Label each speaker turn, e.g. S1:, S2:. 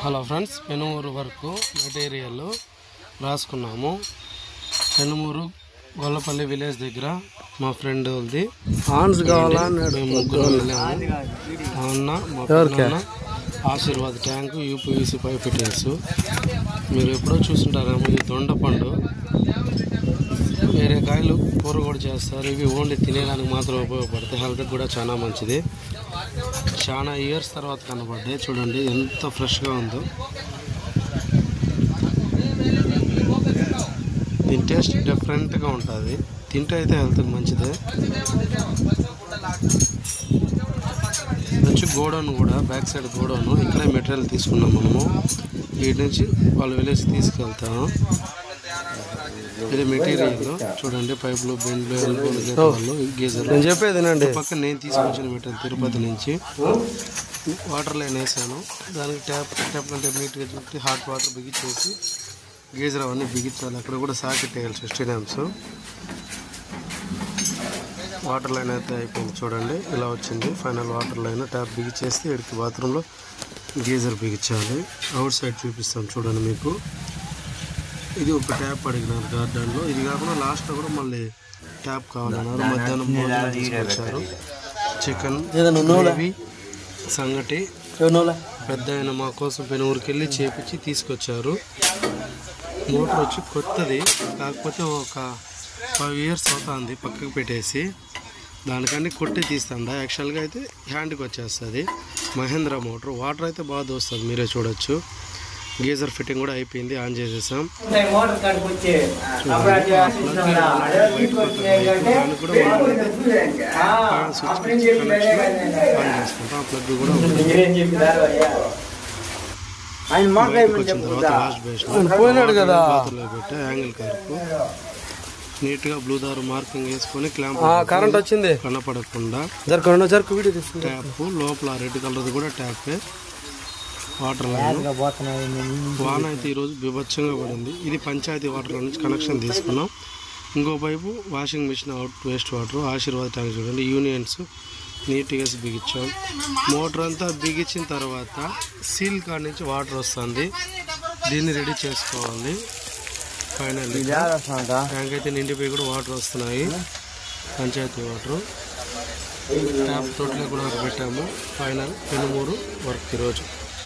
S1: Hello friends, Penumuru వరకు material రాసుకున్నాము. Penumuru Gollapalli village దగ్గర మా ఫ్రెండ్ వాళ్ళది ఆన్స్ కావాలా అన్నాడు. ముగ్గురు వెళ్ళాము. Ashirvad tank, UPVC pipe fittings. మీరు ఎప్పుడో చూస్తుంటారేమో. ఈ దొండపండు వేరే కాయలు కూర కూడా చేస్తారు. ఇవి ఓన్లీ తినేదానికి మాత్రం ఉపయోగపడతాయి. హెల్త్కి కూడా చాలా మంచిది. చాలా ఇయర్స్ తర్వాత కనబడ్డాయి. చూడండి ఎంత ఫ్రెష్గా ఉందో. దీని టేస్ట్ డిఫరెంట్గా ఉంటుంది. తింటే అయితే హెల్త్కి మంచిదే. వచ్చి గోడౌన్ కూడా, బ్యాక్ సైడ్ గోడౌన్. ఇక్కడే మెటీరియల్ తీసుకున్నాం మనము. వీటి నుంచి వాళ్ళు విలేజ్ తీసుకెళ్తాము. ఇది మెటీరియల్ చూడండి. పైపులు, బెండ్లు, ఎల్బోలు, గీజర్లు. నేను చెప్పేదేనండి. పక్కన నేను తీసుకొచ్చిన మెటీరియల్ తిరుపతి నుంచి. వాటర్ లైన్ వేసాను. దానికి ట్యాప్ అంటే నీట్గా చుట్టి హాట్ వాటర్ బిగించేసి గీజర్ అవన్నీ బిగించాలి. అక్కడ కూడా సాకెట్ వేయాలి 16 amps. వాటర్ లైన్ అయితే అయిపోయింది. చూడండి ఇలా వచ్చింది ఫైనల్ వాటర్ లైన్. ట్యాప్ బిగించేసి ఇక్కడికి బాత్రూంలో గీజర్ బిగించాలి. అవుట్ సైడ్ చూపిస్తాం చూడండి మీకు. ఇది ఒక ట్యాప్ అడిగినారు గార్డెన్లో. ఇది కాకుండా లాస్ట్లో కూడా మళ్ళీ ట్యాప్ కావాలన్నారు. మధ్యాహ్నం భోజనం తీసుకొచ్చారు. చికెన్, గ్రేవీ, సంగటి. పెద్ద ఆయన మా కోసం పెనుమూరుకి వెళ్ళి చేపించి తీసుకొచ్చారు. మోటార్ వచ్చి కొత్తది, కాకపోతే ఒక 5 years అవుతుంది పక్కకు పెట్టేసి. దానికన్నీ కొట్టి తీస్తాండా. యాక్చువల్గా అయితే హ్యాండ్కి వచ్చేస్తుంది. మహేంద్ర మోటార్. వాటర్ అయితే బాగా దోస్తుంది, మీరే చూడొచ్చు. గీజర్ ఫిట్టింగ్ కూడా అయిపోయింది. ఆన్ చేసేసాం. ప్లగ్ కూడా పోయినాడు కదా. పెట్టా యాంగిల్ కార్కు నీట్గా బ్లూ దారు మార్కింగ్ వేసుకొని క్లాంప్. కరెంట్ వచ్చింది కనపడకుండా. ట్యాప్ లోపల రెడ్ కలర్ది కూడా ట్యాపే. Water line. వాన అయితే ఈరోజు బీభత్సంగా పడింది. ఇది పంచాయతీ వాటర్ నుంచి కనెక్షన్ తీసుకున్నాం. ఇంకో pipe washing machine out waste water. Ashirvad tank చూడండి. యూనియన్స్ నీట్గా బిగించాం. మోటార్ అంతా బిగించిన తర్వాత సీల్ కాడ నుంచి వాటర్ వస్తుంది. దీన్ని రెడీ చేసుకోవాలి. ఫైనల్ ట్యాంక్ అయితే నిండిపోయి కూడా వాటర్ వస్తున్నాయి. పంచాయతీ వాటర్. ట్యాప్ తోటలో కూడా పెట్టాము. ఫైనల్ పెనుమూరు వర్క్ ఈరోజు.